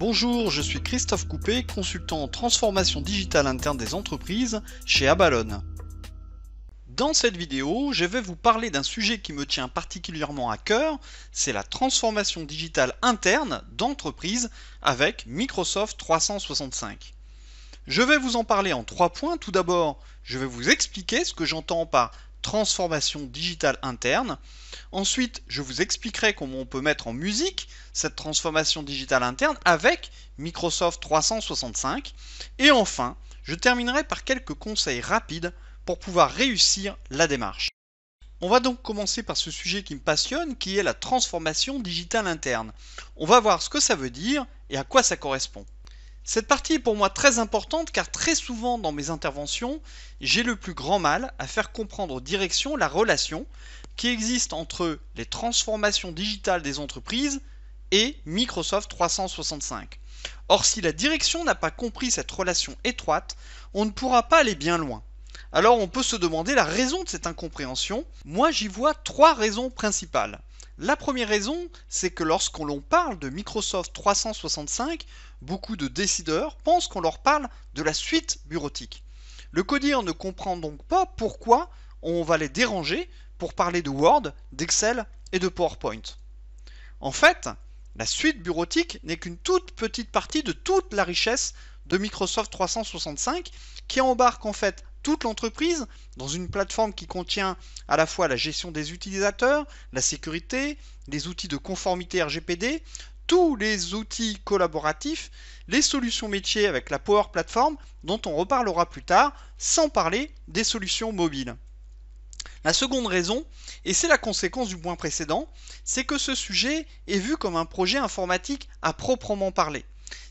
Bonjour, je suis Christophe Coupé, consultant en transformation digitale interne des entreprises chez Abalone. Dans cette vidéo, je vais vous parler d'un sujet qui me tient particulièrement à cœur, c'est la transformation digitale interne d'entreprise avec Microsoft 365. Je vais vous en parler en 3 points. Tout d'abord, je vais vous expliquer ce que j'entends par transformation digitale interne. Ensuite, je vous expliquerai comment on peut mettre en musique cette transformation digitale interne avec Microsoft 365. Et enfin, je terminerai par quelques conseils rapides pour pouvoir réussir la démarche. On va donc commencer par ce sujet qui me passionne, qui est la transformation digitale interne. On va voir ce que ça veut dire et à quoi ça correspond. Cette partie est pour moi très importante car très souvent dans mes interventions, j'ai le plus grand mal à faire comprendre aux directions la relation qui existe entre les transformations digitales des entreprises et Microsoft 365. Or, si la direction n'a pas compris cette relation étroite, on ne pourra pas aller bien loin. Alors on peut se demander la raison de cette incompréhension. Moi j'y vois 3 raisons principales. La première raison, c'est que lorsqu'on parle de Microsoft 365, beaucoup de décideurs pensent qu'on leur parle de la suite bureautique. Le codir ne comprend donc pas pourquoi on va les déranger pour parler de Word, d'Excel et de PowerPoint. En fait, la suite bureautique n'est qu'une toute petite partie de toute la richesse de Microsoft 365 qui embarque en fait toute l'entreprise dans une plateforme qui contient à la fois la gestion des utilisateurs, la sécurité, les outils de conformité RGPD, tous les outils collaboratifs, les solutions métiers avec la Power Platform dont on reparlera plus tard, sans parler des solutions mobiles. La seconde raison, et c'est la conséquence du point précédent, c'est que ce sujet est vu comme un projet informatique à proprement parler.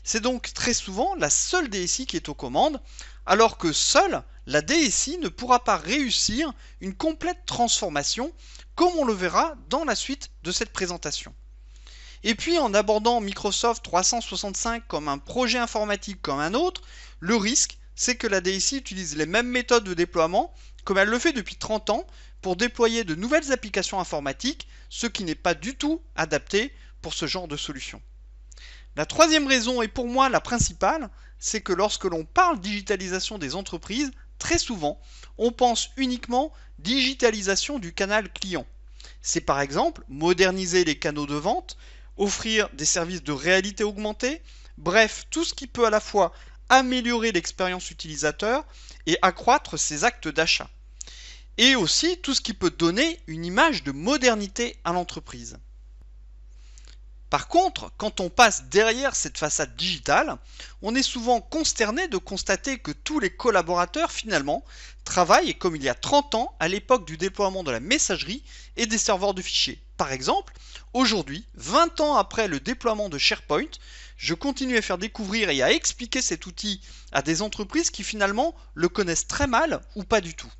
C'est donc très souvent la seule DSI qui est aux commandes, alors que seule la DSI ne pourra pas réussir une complète transformation, comme on le verra dans la suite de cette présentation. Et puis en abordant Microsoft 365 comme un projet informatique comme un autre, le risque, c'est que la DSI utilise les mêmes méthodes de déploiement, comme elle le fait depuis 30 ans, pour déployer de nouvelles applications informatiques, ce qui n'est pas du tout adapté pour ce genre de solution. La troisième raison, et pour moi la principale, c'est que lorsque l'on parle digitalisation des entreprises, très souvent, on pense uniquement digitalisation du canal client. C'est par exemple moderniser les canaux de vente, offrir des services de réalité augmentée, bref, tout ce qui peut à la fois améliorer l'expérience utilisateur et accroître ses actes d'achat. Et aussi tout ce qui peut donner une image de modernité à l'entreprise. Par contre, quand on passe derrière cette façade digitale, on est souvent consterné de constater que tous les collaborateurs finalement travaillent comme il y a 30 ans à l'époque du déploiement de la messagerie et des serveurs de fichiers. Par exemple, aujourd'hui, 20 ans après le déploiement de SharePoint, je continue à faire découvrir et à expliquer cet outil à des entreprises qui finalement le connaissent très mal ou pas du tout.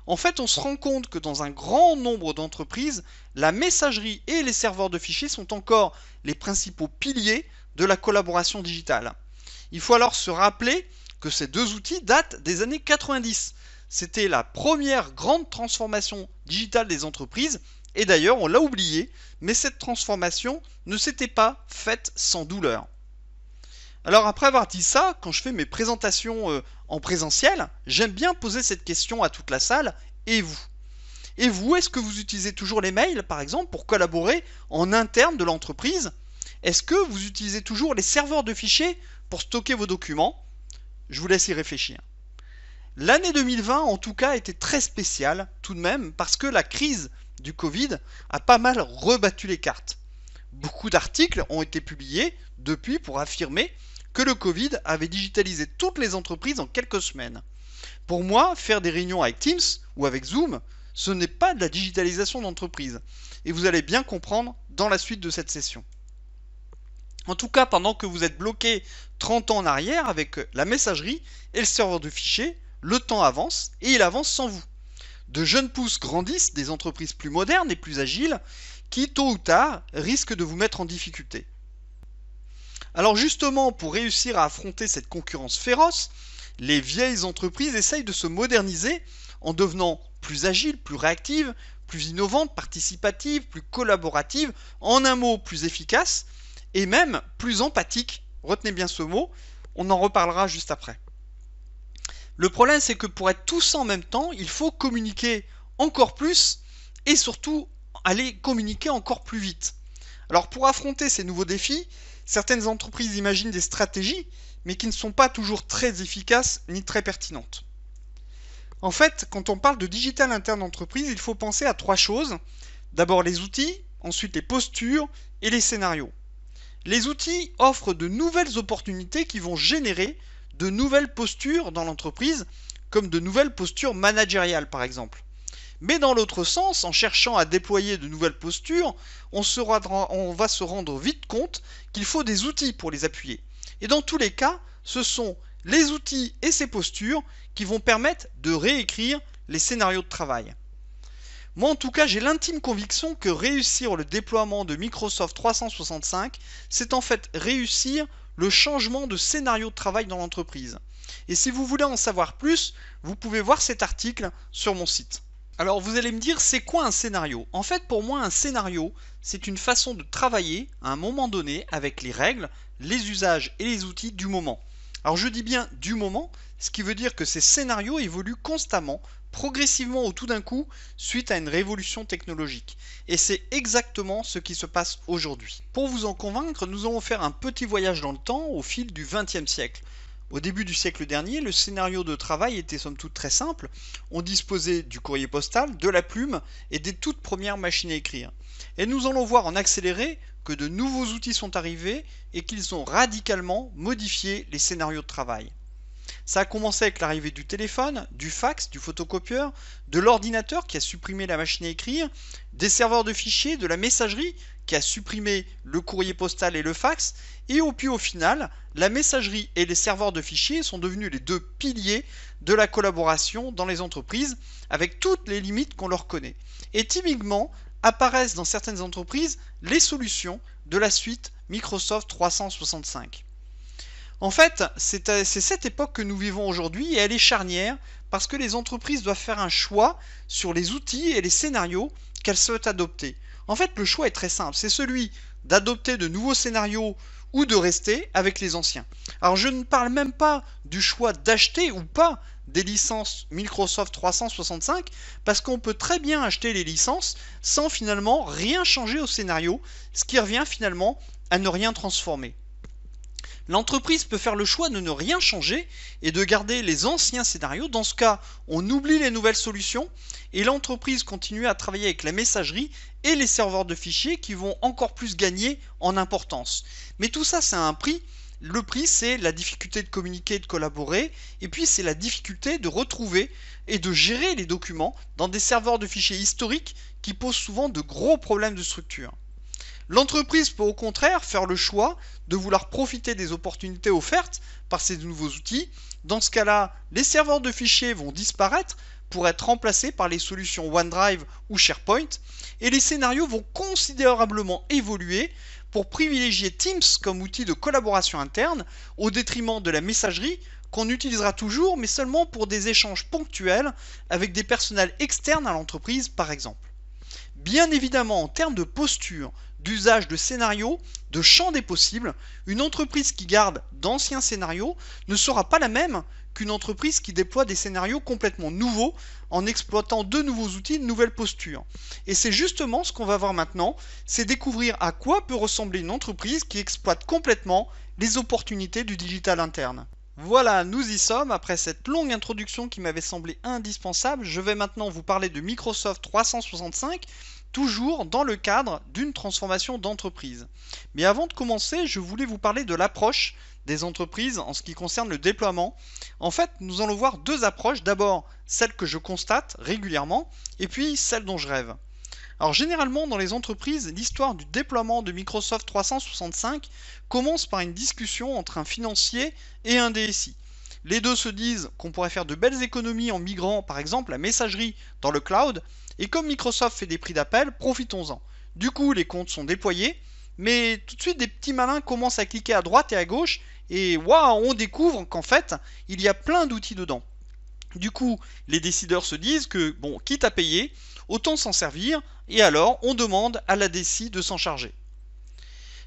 En fait, on se rend compte que dans un grand nombre d'entreprises, la messagerie et les serveurs de fichiers sont encore les principaux piliers de la collaboration digitale. Il faut alors se rappeler que ces deux outils datent des années 90. C'était la première grande transformation digitale des entreprises, et d'ailleurs on l'a oublié, mais cette transformation ne s'était pas faite sans douleur. Alors après avoir dit ça, quand je fais mes présentations en présentiel, j'aime bien poser cette question à toute la salle, et vous? Et vous, est-ce que vous utilisez toujours les mails, par exemple, pour collaborer en interne de l'entreprise? Est-ce que vous utilisez toujours les serveurs de fichiers pour stocker vos documents? Je vous laisse y réfléchir. L'année 2020, en tout cas, était très spéciale, tout de même, parce que la crise du Covid a pas mal rebattu les cartes. Beaucoup d'articles ont été publiés depuis pour affirmer que le Covid avait digitalisé toutes les entreprises en quelques semaines. Pour moi, faire des réunions avec Teams ou avec Zoom, ce n'est pas de la digitalisation d'entreprise. Et vous allez bien comprendre dans la suite de cette session. En tout cas, pendant que vous êtes bloqué 30 ans en arrière avec la messagerie et le serveur de fichiers, le temps avance et il avance sans vous. De jeunes pousses grandissent, des entreprises plus modernes et plus agiles, qui tôt ou tard risquent de vous mettre en difficulté. Alors justement, pour réussir à affronter cette concurrence féroce, les vieilles entreprises essayent de se moderniser en devenant plus agiles, plus réactives, plus innovantes, participatives, plus collaboratives, en un mot plus efficaces, et même plus empathique. Retenez bien ce mot, on en reparlera juste après. Le problème, c'est que pour être tous en même temps, il faut communiquer encore plus et surtout aller communiquer encore plus vite. Alors pour affronter ces nouveaux défis, certaines entreprises imaginent des stratégies, mais qui ne sont pas toujours très efficaces ni très pertinentes. En fait, quand on parle de digital interne d'entreprise, il faut penser à 3 choses. D'abord les outils, ensuite les postures et les scénarios. Les outils offrent de nouvelles opportunités qui vont générer de nouvelles postures dans l'entreprise, comme de nouvelles postures managériales par exemple. Mais dans l'autre sens, en cherchant à déployer de nouvelles postures, on va se rendre vite compte qu'il faut des outils pour les appuyer. Et dans tous les cas, ce sont les outils et ces postures qui vont permettre de réécrire les scénarios de travail. Moi en tout cas, j'ai l'intime conviction que réussir le déploiement de Microsoft 365, c'est en fait réussir le changement de scénario de travail dans l'entreprise. Et si vous voulez en savoir plus, vous pouvez voir cet article sur mon site. Alors vous allez me dire, c'est quoi un scénario? En fait, pour moi, un scénario, c'est une façon de travailler à un moment donné avec les règles, les usages et les outils du moment. Alors je dis bien du moment, ce qui veut dire que ces scénarios évoluent constamment, progressivement ou tout d'un coup, suite à une révolution technologique. Et c'est exactement ce qui se passe aujourd'hui. Pour vous en convaincre, nous allons faire un petit voyage dans le temps au fil du XXe siècle. Au début du siècle dernier, le scénario de travail était somme toute très simple. On disposait du courrier postal, de la plume et des toutes premières machines à écrire. Et nous allons voir en accéléré que de nouveaux outils sont arrivés et qu'ils ont radicalement modifié les scénarios de travail. Ça a commencé avec l'arrivée du téléphone, du fax, du photocopieur, de l'ordinateur qui a supprimé la machine à écrire, des serveurs de fichiers, de la messagerie qui a supprimé le courrier postal et le fax, et puis au final, la messagerie et les serveurs de fichiers sont devenus les deux piliers de la collaboration dans les entreprises, avec toutes les limites qu'on leur connaît. Et typiquement, apparaissent dans certaines entreprises les solutions de la suite Microsoft 365. En fait, c'est cette époque que nous vivons aujourd'hui et elle est charnière parce que les entreprises doivent faire un choix sur les outils et les scénarios qu'elles souhaitent adopter. En fait, le choix est très simple, c'est celui d'adopter de nouveaux scénarios ou de rester avec les anciens. Alors je ne parle même pas du choix d'acheter ou pas des licences Microsoft 365 parce qu'on peut très bien acheter les licences sans finalement rien changer au scénario, ce qui revient finalement à ne rien transformer. L'entreprise peut faire le choix de ne rien changer et de garder les anciens scénarios. Dans ce cas, on oublie les nouvelles solutions et l'entreprise continue à travailler avec la messagerie et les serveurs de fichiers qui vont encore plus gagner en importance. Mais tout ça, c'est un prix. Le prix, c'est la difficulté de communiquer et de collaborer, et puis c'est la difficulté de retrouver et de gérer les documents dans des serveurs de fichiers historiques qui posent souvent de gros problèmes de structure. L'entreprise peut au contraire faire le choix de vouloir profiter des opportunités offertes par ces nouveaux outils. Dans ce cas-là, les serveurs de fichiers vont disparaître pour être remplacés par les solutions OneDrive ou SharePoint et les scénarios vont considérablement évoluer pour privilégier Teams comme outil de collaboration interne au détriment de la messagerie qu'on utilisera toujours mais seulement pour des échanges ponctuels avec des personnels externes à l'entreprise par exemple. Bien évidemment, en termes de posture, d'usage de scénarios, de champ des possibles, une entreprise qui garde d'anciens scénarios ne sera pas la même qu'une entreprise qui déploie des scénarios complètement nouveaux en exploitant de nouveaux outils, de nouvelles postures. Et c'est justement ce qu'on va voir maintenant, c'est découvrir à quoi peut ressembler une entreprise qui exploite complètement les opportunités du digital interne. Voilà, nous y sommes. Après cette longue introduction qui m'avait semblé indispensable, je vais maintenant vous parler de Microsoft 365, toujours dans le cadre d'une transformation d'entreprise. Mais avant de commencer, je voulais vous parler de l'approche des entreprises en ce qui concerne le déploiement. En fait, nous allons voir deux approches. D'abord, celle que je constate régulièrement, et puis celle dont je rêve. Alors généralement dans les entreprises, l'histoire du déploiement de Microsoft 365 commence par une discussion entre un financier et un DSI. Les deux se disent qu'on pourrait faire de belles économies en migrant par exemple la messagerie dans le cloud, et comme Microsoft fait des prix d'appel, profitons-en. Du coup, les comptes sont déployés, mais tout de suite des petits malins commencent à cliquer à droite et à gauche, et waouh, on découvre qu'en fait, il y a plein d'outils dedans. Du coup, les décideurs se disent que, bon, quitte à payer, autant s'en servir, et alors on demande à la DSI de s'en charger.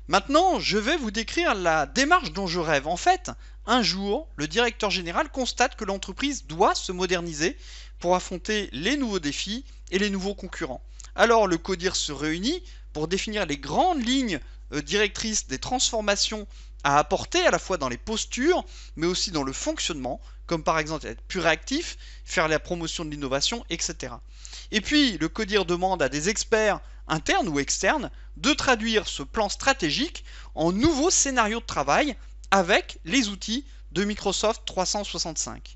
Maintenant, je vais vous décrire la démarche dont je rêve. En fait, un jour, le directeur général constate que l'entreprise doit se moderniser pour affronter les nouveaux défis et les nouveaux concurrents. Alors, le CODIR se réunit pour définir les grandes lignes directrices des transformations à apporter à la fois dans les postures, mais aussi dans le fonctionnement, comme par exemple être plus réactif, faire la promotion de l'innovation, etc. Et puis, le CODIR demande à des experts internes ou externes de traduire ce plan stratégique en nouveaux scénarios de travail avec les outils de Microsoft 365.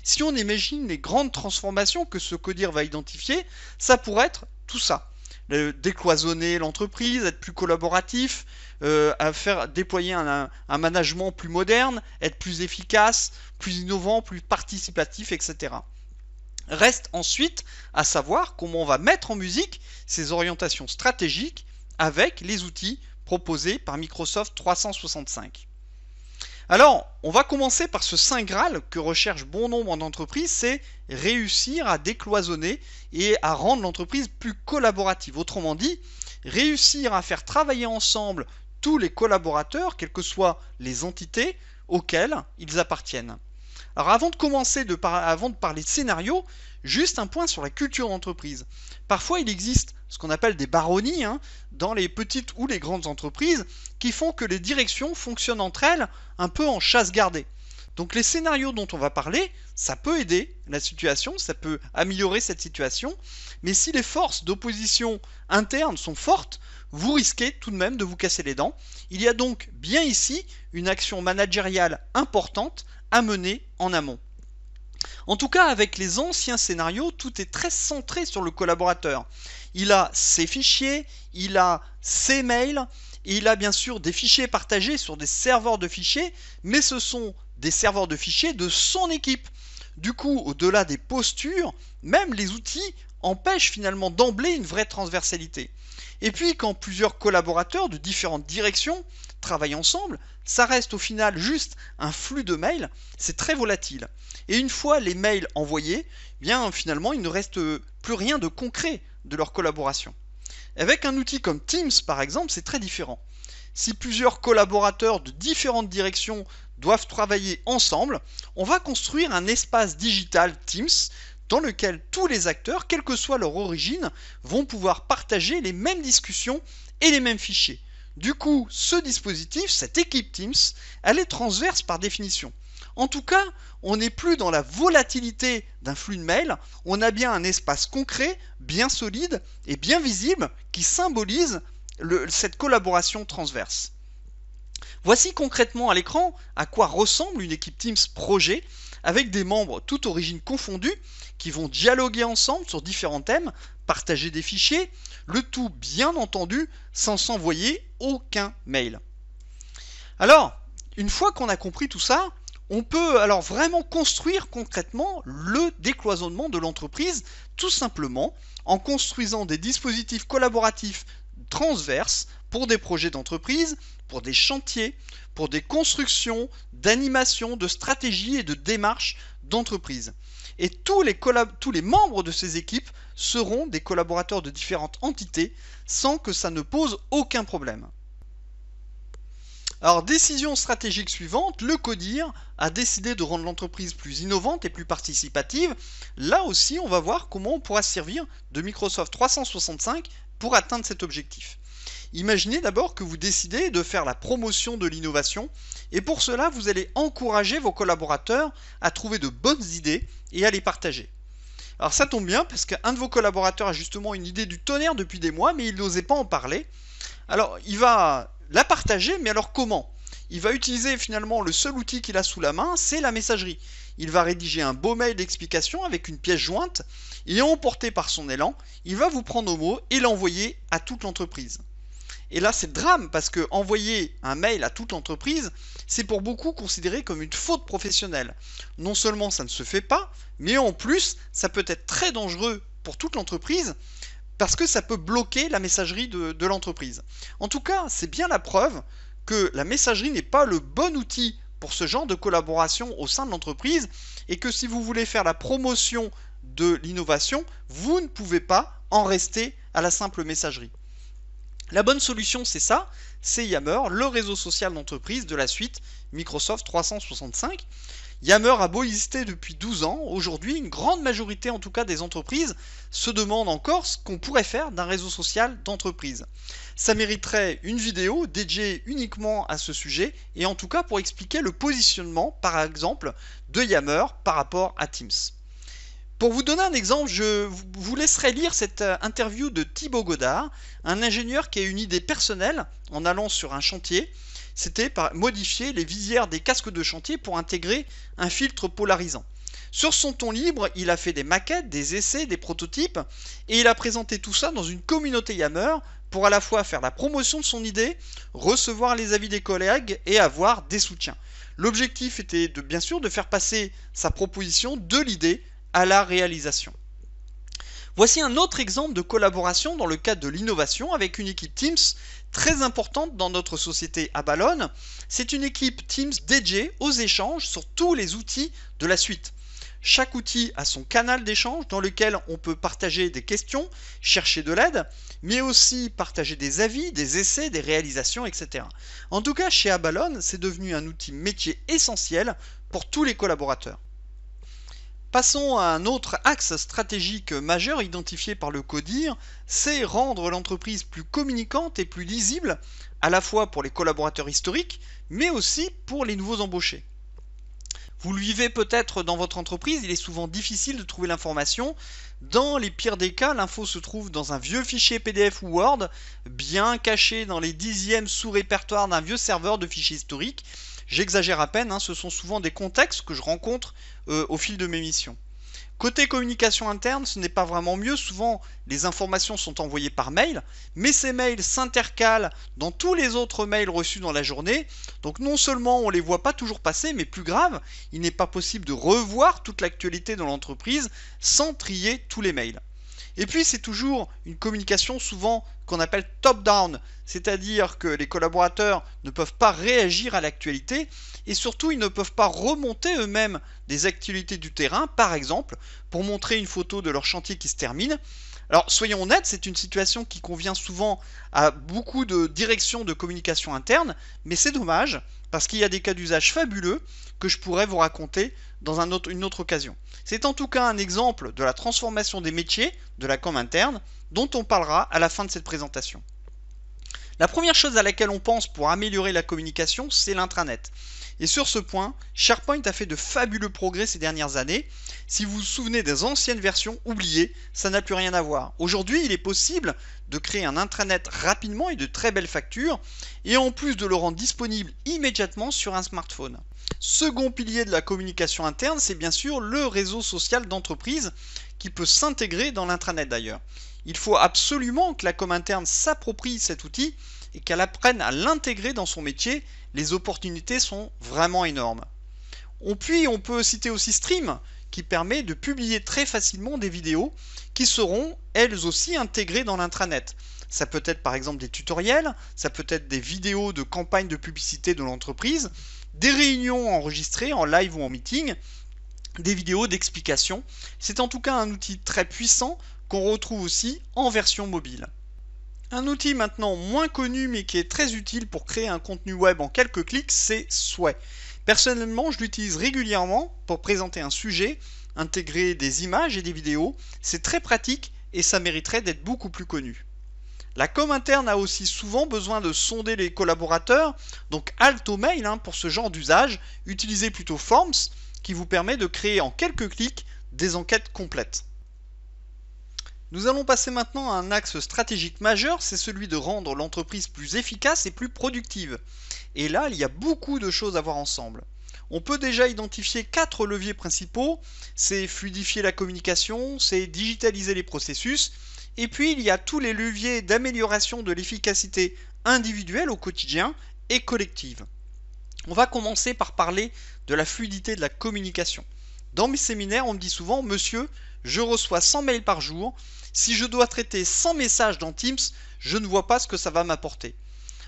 Si on imagine les grandes transformations que ce CODIR va identifier, ça pourrait être tout ça. Décloisonner l'entreprise, être plus collaboratif, à faire déployer un management plus moderne, être plus efficace, plus innovant, plus participatif, etc. Reste ensuite à savoir comment on va mettre en musique ces orientations stratégiques avec les outils proposés par Microsoft 365. Alors, on va commencer par ce saint Graal que recherchent bon nombre d'entreprises, c'est réussir à décloisonner et à rendre l'entreprise plus collaborative. Autrement dit, réussir à faire travailler ensemble tous les collaborateurs, quelles que soient les entités auxquelles ils appartiennent. Alors avant de commencer, avant de parler de scénario, juste un point sur la culture d'entreprise. Parfois il existe ce qu'on appelle des baronnies dans les petites ou les grandes entreprises qui font que les directions fonctionnent entre elles un peu en chasse gardée. Donc les scénarios dont on va parler, ça peut aider la situation, ça peut améliorer cette situation, mais si les forces d'opposition internes sont fortes, vous risquez tout de même de vous casser les dents. Il y a donc bien ici une action managériale importante à mener en amont. En tout cas, avec les anciens scénarios, tout est très centré sur le collaborateur. Il a ses fichiers, il a ses mails, et il a bien sûr des fichiers partagés sur des serveurs de fichiers, mais ce sont des serveurs de fichiers de son équipe. Du coup, au-delà des postures, même les outils empêchent finalement d'emblée une vraie transversalité. Et puis, quand plusieurs collaborateurs de différentes directions travaillent ensemble, ça reste au final juste un flux de mails, c'est très volatile. Et une fois les mails envoyés, bien finalement il ne reste plus rien de concret de leur collaboration. Avec un outil comme Teams par exemple, c'est très différent. Si plusieurs collaborateurs de différentes directions doivent travailler ensemble, on va construire un espace digital Teams dans lequel tous les acteurs, quelle que soit leur origine, vont pouvoir partager les mêmes discussions et les mêmes fichiers. Du coup, ce dispositif, cette équipe Teams, elle est transverse par définition. En tout cas, on n'est plus dans la volatilité d'un flux de mails, on a bien un espace concret, bien solide et bien visible qui symbolise cette collaboration transverse. Voici concrètement à l'écran à quoi ressemble une équipe Teams projet avec des membres toutes origines confondues qui vont dialoguer ensemble sur différents thèmes, partager des fichiers, le tout bien entendu sans s'envoyer aucun mail. Alors, une fois qu'on a compris tout ça, on peut alors vraiment construire concrètement le décloisonnement de l'entreprise tout simplement en construisant des dispositifs collaboratifs transverses pour des projets d'entreprise, pour des chantiers, pour des constructions, d'animation, de stratégie et de démarches d'entreprise. Et tous les membres de ces équipes seront des collaborateurs de différentes entités sans que ça ne pose aucun problème. Alors, décision stratégique suivante, le CODIR a décidé de rendre l'entreprise plus innovante et plus participative. Là aussi, on va voir comment on pourra se servir de Microsoft 365 pour atteindre cet objectif. Imaginez d'abord que vous décidez de faire la promotion de l'innovation et pour cela, vous allez encourager vos collaborateurs à trouver de bonnes idées et à les partager. Alors ça tombe bien parce qu'un de vos collaborateurs a justement une idée du tonnerre depuis des mois mais il n'osait pas en parler. Alors il va la partager, mais alors comment? Il va utiliser finalement le seul outil qu'il a sous la main, c'est la messagerie. Il va rédiger un beau mail d'explication avec une pièce jointe et emporté par son élan, il va vous prendre au mot et l'envoyer à toute l'entreprise. Et là, c'est le drame parce que envoyer un mail à toute l'entreprise, c'est pour beaucoup considéré comme une faute professionnelle. Non seulement ça ne se fait pas, mais en plus, ça peut être très dangereux pour toute l'entreprise parce que ça peut bloquer la messagerie de l'entreprise. En tout cas, c'est bien la preuve que la messagerie n'est pas le bon outil pour ce genre de collaboration au sein de l'entreprise et que si vous voulez faire la promotion de l'innovation, vous ne pouvez pas en rester à la simple messagerie. La bonne solution, c'est ça, c'est Yammer, le réseau social d'entreprise de la suite Microsoft 365. Yammer a beau exister depuis 12 ans, aujourd'hui, une grande majorité en tout cas des entreprises se demandent encore ce qu'on pourrait faire d'un réseau social d'entreprise. Ça mériterait une vidéo dédiée uniquement à ce sujet et en tout cas pour expliquer le positionnement, par exemple, de Yammer par rapport à Teams. Pour vous donner un exemple, je vous laisserai lire cette interview de Thibaut Godard, un ingénieur qui a une idée personnelle en allant sur un chantier. C'était modifier les visières des casques de chantier pour intégrer un filtre polarisant. Sur son temps libre, il a fait des maquettes, des essais, des prototypes, et il a présenté tout ça dans une communauté Yammer pour à la fois faire la promotion de son idée, recevoir les avis des collègues et avoir des soutiens. L'objectif était bien sûr de faire passer sa proposition de l'idée à la réalisation. Voici un autre exemple de collaboration dans le cadre de l'innovation avec une équipe Teams très importante dans notre société Abalone. C'est une équipe Teams dédiée aux échanges sur tous les outils de la suite. Chaque outil a son canal d'échange dans lequel on peut partager des questions, chercher de l'aide, mais aussi partager des avis, des essais, des réalisations, etc. En tout cas, chez Abalone, c'est devenu un outil métier essentiel pour tous les collaborateurs. Passons à un autre axe stratégique majeur identifié par le CODIR, c'est rendre l'entreprise plus communicante et plus lisible, à la fois pour les collaborateurs historiques, mais aussi pour les nouveaux embauchés. Vous le vivez peut-être dans votre entreprise, il est souvent difficile de trouver l'information. Dans les pires des cas, l'info se trouve dans un vieux fichier PDF ou Word, bien caché dans les dixièmes sous-répertoires d'un vieux serveur de fichiers historiques. J'exagère à peine, ce sont souvent des contextes que je rencontre au fil de mes missions. Côté communication interne, ce n'est pas vraiment mieux, souvent les informations sont envoyées par mail, mais ces mails s'intercalent dans tous les autres mails reçus dans la journée, donc non seulement on ne les voit pas toujours passer, mais plus grave, il n'est pas possible de revoir toute l'actualité dans l'entreprise sans trier tous les mails. Et puis c'est toujours une communication souvent qu'on appelle top-down, c'est-à-dire que les collaborateurs ne peuvent pas réagir à l'actualité et surtout ils ne peuvent pas remonter eux-mêmes des actualités du terrain, par exemple, pour montrer une photo de leur chantier qui se termine. Alors soyons honnêtes, c'est une situation qui convient souvent à beaucoup de directions de communication interne, mais c'est dommage parce qu'il y a des cas d'usage fabuleux que je pourrais vous raconter dans une autre occasion. C'est en tout cas un exemple de la transformation des métiers de la com interne dont on parlera à la fin de cette présentation. La première chose à laquelle on pense pour améliorer la communication, c'est l'intranet. Et sur ce point, SharePoint a fait de fabuleux progrès ces dernières années. Si vous vous souvenez des anciennes versions oubliées, ça n'a plus rien à voir. Aujourd'hui, il est possible de créer un intranet rapidement et de très belles factures, et en plus de le rendre disponible immédiatement sur un smartphone. Second pilier de la communication interne, c'est bien sûr le réseau social d'entreprise qui peut s'intégrer dans l'intranet d'ailleurs. Il faut absolument que la com interne s'approprie cet outil et qu'elle apprenne à l'intégrer dans son métier. Les opportunités sont vraiment énormes. Puis on peut citer aussi Stream qui permet de publier très facilement des vidéos qui seront elles aussi intégrées dans l'intranet. Ça peut être par exemple des tutoriels, ça peut être des vidéos de campagne de publicité de l'entreprise, des réunions enregistrées en live ou en meeting, des vidéos d'explication. C'est en tout cas un outil très puissant qu'on retrouve aussi en version mobile. Un outil maintenant moins connu mais qui est très utile pour créer un contenu web en quelques clics, c'est Sway. Personnellement, je l'utilise régulièrement pour présenter un sujet, intégrer des images et des vidéos. C'est très pratique et ça mériterait d'être beaucoup plus connu. La com interne a aussi souvent besoin de sonder les collaborateurs, donc halte au mail pour ce genre d'usage. Utilisez plutôt Forms qui vous permet de créer en quelques clics des enquêtes complètes. Nous allons passer maintenant à un axe stratégique majeur, c'est celui de rendre l'entreprise plus efficace et plus productive. Et là, il y a beaucoup de choses à voir ensemble. On peut déjà identifier 4 leviers principaux, c'est fluidifier la communication, c'est digitaliser les processus, et puis il y a tous les leviers d'amélioration de l'efficacité individuelle au quotidien et collective. On va commencer par parler de la fluidité de la communication. Dans mes séminaires, on me dit souvent « Monsieur, je reçois 100 mails par jour. Si je dois traiter 100 messages dans Teams, je ne vois pas ce que ça va m'apporter. »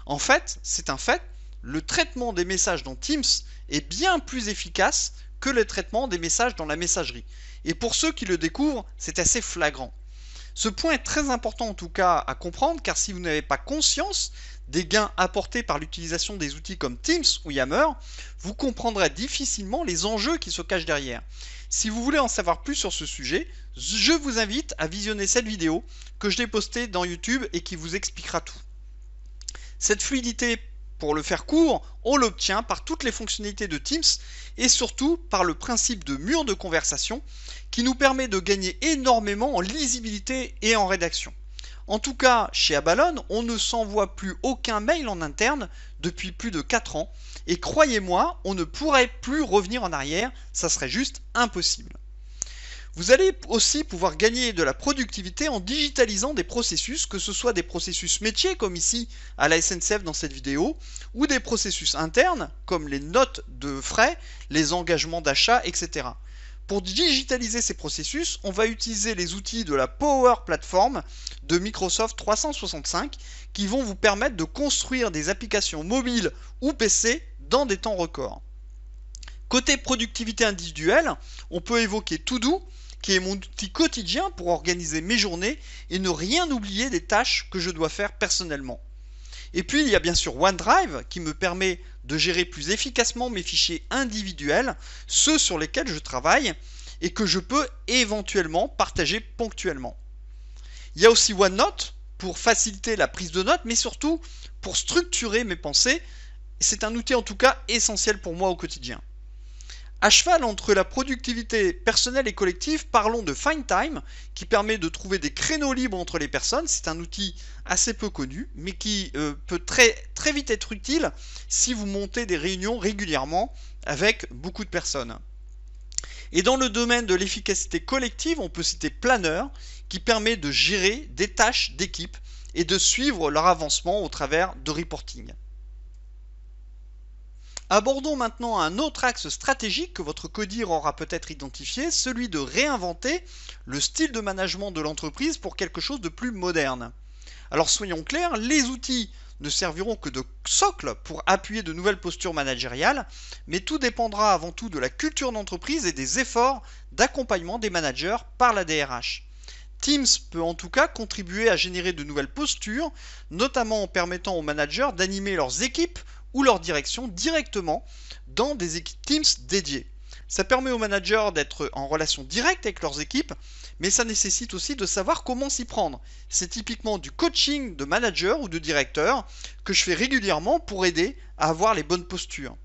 En fait, c'est un fait, le traitement des messages dans Teams est bien plus efficace que le traitement des messages dans la messagerie. Et pour ceux qui le découvrent, c'est assez flagrant. Ce point est très important en tout cas à comprendre, car si vous n'avez pas conscience des gains apportés par l'utilisation des outils comme Teams ou Yammer, vous comprendrez difficilement les enjeux qui se cachent derrière. Si vous voulez en savoir plus sur ce sujet, je vous invite à visionner cette vidéo que je l'ai postée dans YouTube et qui vous expliquera tout. Cette fluidité, pour le faire court, on l'obtient par toutes les fonctionnalités de Teams et surtout par le principe de mur de conversation qui nous permet de gagner énormément en lisibilité et en rédaction. En tout cas, chez Abalone, on ne s'envoie plus aucun mail en interne depuis plus de 4 ans et croyez-moi, on ne pourrait plus revenir en arrière, ça serait juste impossible. Vous allez aussi pouvoir gagner de la productivité en digitalisant des processus, que ce soit des processus métiers comme ici à la SNCF dans cette vidéo, ou des processus internes comme les notes de frais, les engagements d'achat, etc. Pour digitaliser ces processus, on va utiliser les outils de la Power Platform de Microsoft 365 qui vont vous permettre de construire des applications mobiles ou PC dans des temps records. Côté productivité individuelle, on peut évoquer To-Do, qui est mon outil quotidien pour organiser mes journées et ne rien oublier des tâches que je dois faire personnellement. Et puis il y a bien sûr OneDrive qui me permet de gérer plus efficacement mes fichiers individuels, ceux sur lesquels je travaille et que je peux éventuellement partager ponctuellement. Il y a aussi OneNote pour faciliter la prise de notes, mais surtout pour structurer mes pensées. C'est un outil en tout cas essentiel pour moi au quotidien. À cheval entre la productivité personnelle et collective, parlons de FindTime qui permet de trouver des créneaux libres entre les personnes. C'est un outil assez peu connu mais qui peut très vite être utile si vous montez des réunions régulièrement avec beaucoup de personnes. Et dans le domaine de l'efficacité collective, on peut citer Planner qui permet de gérer des tâches d'équipe et de suivre leur avancement au travers de reporting. Abordons maintenant un autre axe stratégique que votre codir aura peut-être identifié, celui de réinventer le style de management de l'entreprise pour quelque chose de plus moderne. Alors soyons clairs, les outils ne serviront que de socle pour appuyer de nouvelles postures managériales, mais tout dépendra avant tout de la culture d'entreprise et des efforts d'accompagnement des managers par la DRH. Teams peut en tout cas contribuer à générer de nouvelles postures, notamment en permettant aux managers d'animer leurs équipes ou leur direction directement dans des équipes Teams dédiées. Ça permet aux managers d'être en relation directe avec leurs équipes, mais ça nécessite aussi de savoir comment s'y prendre. C'est typiquement du coaching de manager ou de directeur que je fais régulièrement pour aider à avoir les bonnes postures.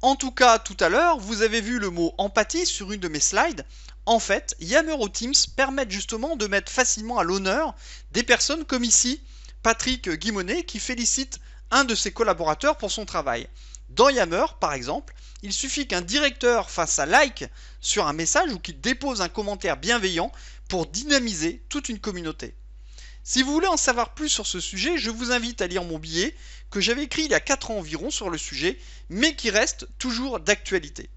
En tout cas, tout à l'heure, vous avez vu le mot empathie sur une de mes slides. En fait, Yammer ou Teams permettent justement de mettre facilement à l'honneur des personnes comme ici, Patrick Guimonet, qui félicite un de ses collaborateurs pour son travail. Dans Yammer, par exemple, il suffit qu'un directeur fasse un like sur un message ou qu'il dépose un commentaire bienveillant pour dynamiser toute une communauté. Si vous voulez en savoir plus sur ce sujet, je vous invite à lire mon billet que j'avais écrit il y a 4 ans environ sur le sujet, mais qui reste toujours d'actualité.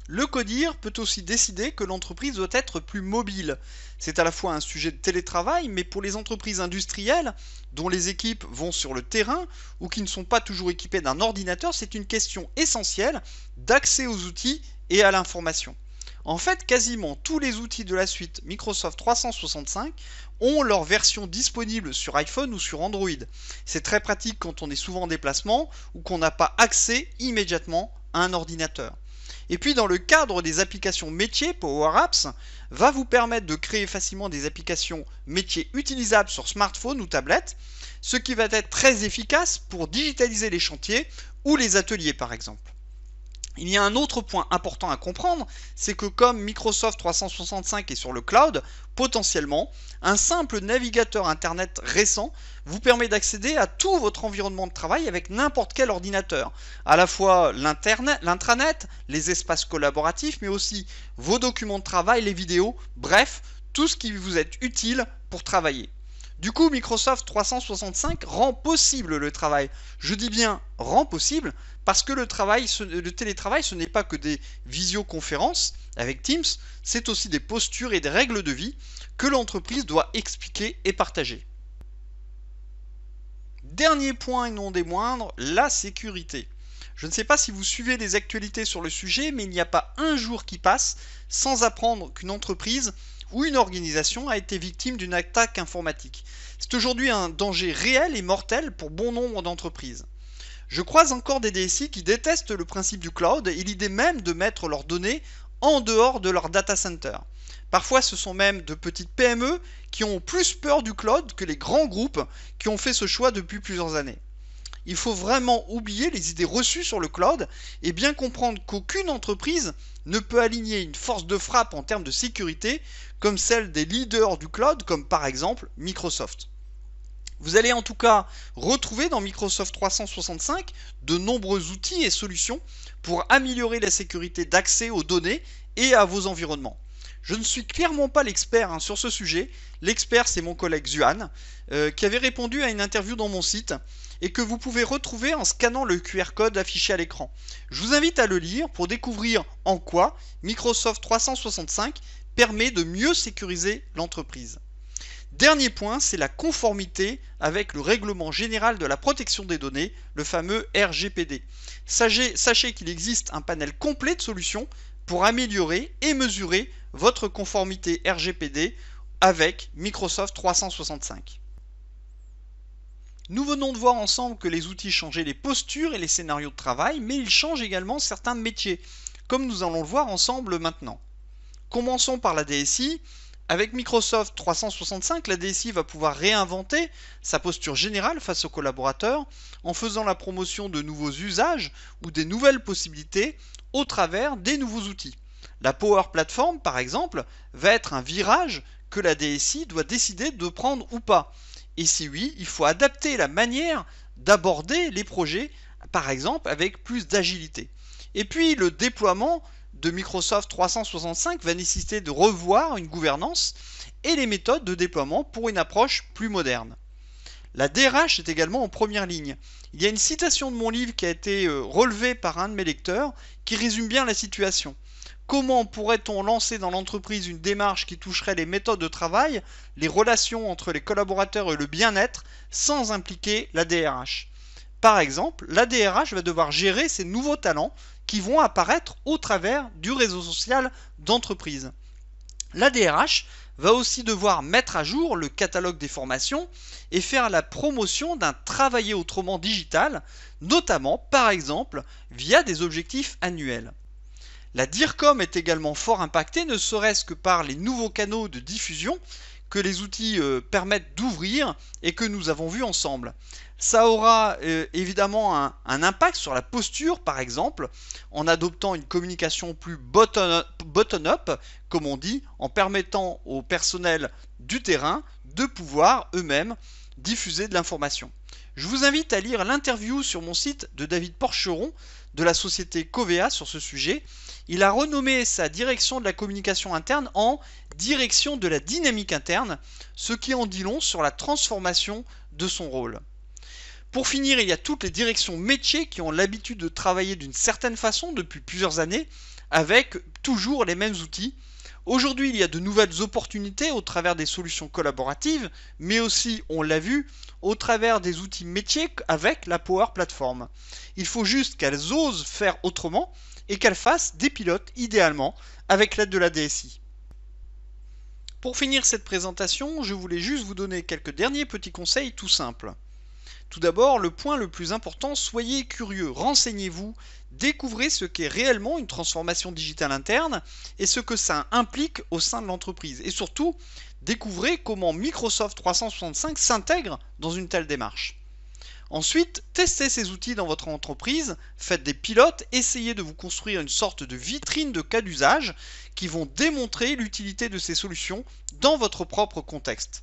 Le codir peut aussi décider que l'entreprise doit être plus mobile. C'est à la fois un sujet de télétravail, mais pour les entreprises industrielles, dont les équipes vont sur le terrain ou qui ne sont pas toujours équipées d'un ordinateur, c'est une question essentielle d'accès aux outils et à l'information. En fait, quasiment tous les outils de la suite Microsoft 365 ont leur version disponible sur iPhone ou sur Android. C'est très pratique quand on est souvent en déplacement ou qu'on n'a pas accès immédiatement à un ordinateur. Et puis dans le cadre des applications métiers, Power Apps va vous permettre de créer facilement des applications métiers utilisables sur smartphone ou tablette, ce qui va être très efficace pour digitaliser les chantiers ou les ateliers par exemple. Il y a un autre point important à comprendre, c'est que comme Microsoft 365 est sur le cloud, potentiellement, un simple navigateur internet récent vous permet d'accéder à tout votre environnement de travail avec n'importe quel ordinateur. À la fois l'intranet, les espaces collaboratifs, mais aussi vos documents de travail, les vidéos, bref, tout ce qui vous est utile pour travailler. Du coup, Microsoft 365 rend possible le travail. Je dis bien rend possible parce que le télétravail, ce n'est pas que des visioconférences avec Teams, c'est aussi des postures et des règles de vie que l'entreprise doit expliquer et partager. Dernier point et non des moindres, la sécurité. Je ne sais pas si vous suivez les actualités sur le sujet, mais il n'y a pas un jour qui passe sans apprendre qu'une entreprise où une organisation a été victime d'une attaque informatique. C'est aujourd'hui un danger réel et mortel pour bon nombre d'entreprises. Je croise encore des DSI qui détestent le principe du cloud et l'idée même de mettre leurs données en dehors de leur data center. Parfois, ce sont même de petites PME qui ont plus peur du cloud que les grands groupes qui ont fait ce choix depuis plusieurs années. Il faut vraiment oublier les idées reçues sur le cloud et bien comprendre qu'aucune entreprise ne peut aligner une force de frappe en termes de sécurité comme celle des leaders du cloud, comme par exemple Microsoft. Vous allez en tout cas retrouver dans Microsoft 365 de nombreux outils et solutions pour améliorer la sécurité d'accès aux données et à vos environnements. Je ne suis clairement pas l'expert sur ce sujet. L'expert, c'est mon collègue Zuan, qui avait répondu à une interview dans mon site et que vous pouvez retrouver en scannant le QR code affiché à l'écran. Je vous invite à le lire pour découvrir en quoi Microsoft 365 permet de mieux sécuriser l'entreprise. Dernier point, c'est la conformité avec le règlement général de la protection des données, le fameux RGPD. Sachez qu'il existe un panel complet de solutions pour améliorer et mesurer votre conformité RGPD avec Microsoft 365. Nous venons de voir ensemble que les outils changeaient les postures et les scénarios de travail, mais ils changent également certains métiers, comme nous allons le voir ensemble maintenant. Commençons par la DSI. Avec Microsoft 365, la DSI va pouvoir réinventer sa posture générale face aux collaborateurs en faisant la promotion de nouveaux usages ou des nouvelles possibilités au travers des nouveaux outils. La Power Platform, par exemple, va être un virage que la DSI doit décider de prendre ou pas. Et si oui, il faut adapter la manière d'aborder les projets, par exemple avec plus d'agilité. Et puis le déploiement de Microsoft 365 va nécessiter de revoir une gouvernance et les méthodes de déploiement pour une approche plus moderne. La DRH est également en première ligne. Il y a une citation de mon livre qui a été relevée par un de mes lecteurs qui résume bien la situation. Comment pourrait-on lancer dans l'entreprise une démarche qui toucherait les méthodes de travail, les relations entre les collaborateurs et le bien-être sans impliquer la DRH? Par exemple, la DRH va devoir gérer ces nouveaux talents qui vont apparaître au travers du réseau social d'entreprise. La DRH va aussi devoir mettre à jour le catalogue des formations et faire la promotion d'un travailler autrement digital, notamment par exemple via des objectifs annuels. La DIRCOM est également fort impactée, ne serait-ce que par les nouveaux canaux de diffusion que les outils permettent d'ouvrir et que nous avons vus ensemble. Ça aura évidemment un impact sur la posture, par exemple, en adoptant une communication plus bottom-up, comme on dit, en permettant au personnel du terrain de pouvoir eux-mêmes diffuser de l'information. Je vous invite à lire l'interview sur mon site de David Porcheron de la société Covea sur ce sujet. Il a renommé sa direction de la communication interne en direction de la dynamique interne, ce qui en dit long sur la transformation de son rôle. Pour finir, il y a toutes les directions métiers qui ont l'habitude de travailler d'une certaine façon depuis plusieurs années, avec toujours les mêmes outils. Aujourd'hui, il y a de nouvelles opportunités au travers des solutions collaboratives, mais aussi, on l'a vu, au travers des outils métiers avec la Power Platform. Il faut juste qu'elles osent faire autrement et qu'elles fassent des pilotes, idéalement, avec l'aide de la DSI. Pour finir cette présentation, je voulais juste vous donner quelques derniers petits conseils tout simples. Tout d'abord, le point le plus important, soyez curieux, renseignez-vous, découvrez ce qu'est réellement une transformation digitale interne et ce que ça implique au sein de l'entreprise. Et surtout, découvrez comment Microsoft 365 s'intègre dans une telle démarche. Ensuite, testez ces outils dans votre entreprise, faites des pilotes, essayez de vous construire une sorte de vitrine de cas d'usage qui vont démontrer l'utilité de ces solutions dans votre propre contexte.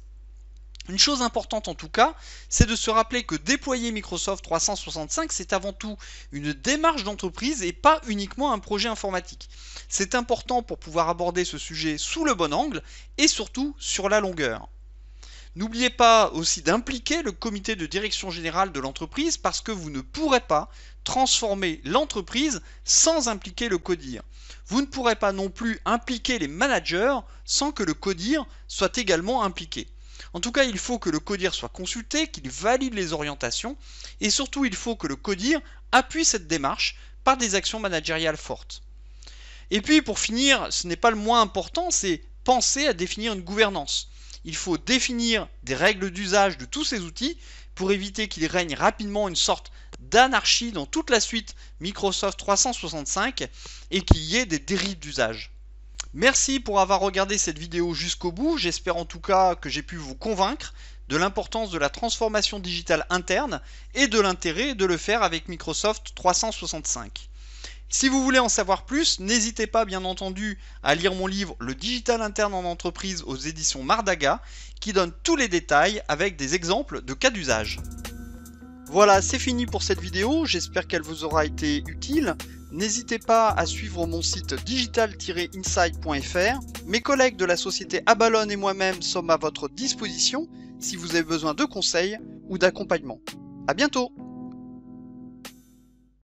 Une chose importante en tout cas, c'est de se rappeler que déployer Microsoft 365, c'est avant tout une démarche d'entreprise et pas uniquement un projet informatique. C'est important pour pouvoir aborder ce sujet sous le bon angle et surtout sur la longueur. N'oubliez pas aussi d'impliquer le comité de direction générale de l'entreprise parce que vous ne pourrez pas transformer l'entreprise sans impliquer le CODIR. Vous ne pourrez pas non plus impliquer les managers sans que le CODIR soit également impliqué. En tout cas, il faut que le CODIR soit consulté, qu'il valide les orientations et surtout il faut que le CODIR appuie cette démarche par des actions managériales fortes. Et puis pour finir, ce n'est pas le moins important, c'est pensez à définir une gouvernance. Il faut définir des règles d'usage de tous ces outils pour éviter qu'il règne rapidement une sorte d'anarchie dans toute la suite Microsoft 365 et qu'il y ait des dérives d'usage. Merci pour avoir regardé cette vidéo jusqu'au bout, j'espère en tout cas que j'ai pu vous convaincre de l'importance de la transformation digitale interne et de l'intérêt de le faire avec Microsoft 365. Si vous voulez en savoir plus, n'hésitez pas bien entendu à lire mon livre Le digital interne en entreprise aux éditions Mardaga qui donne tous les détails avec des exemples de cas d'usage. Voilà, c'est fini pour cette vidéo, j'espère qu'elle vous aura été utile. N'hésitez pas à suivre mon site digital-insight.fr. Mes collègues de la société Abalone et moi-même sommes à votre disposition si vous avez besoin de conseils ou d'accompagnement. À bientôt!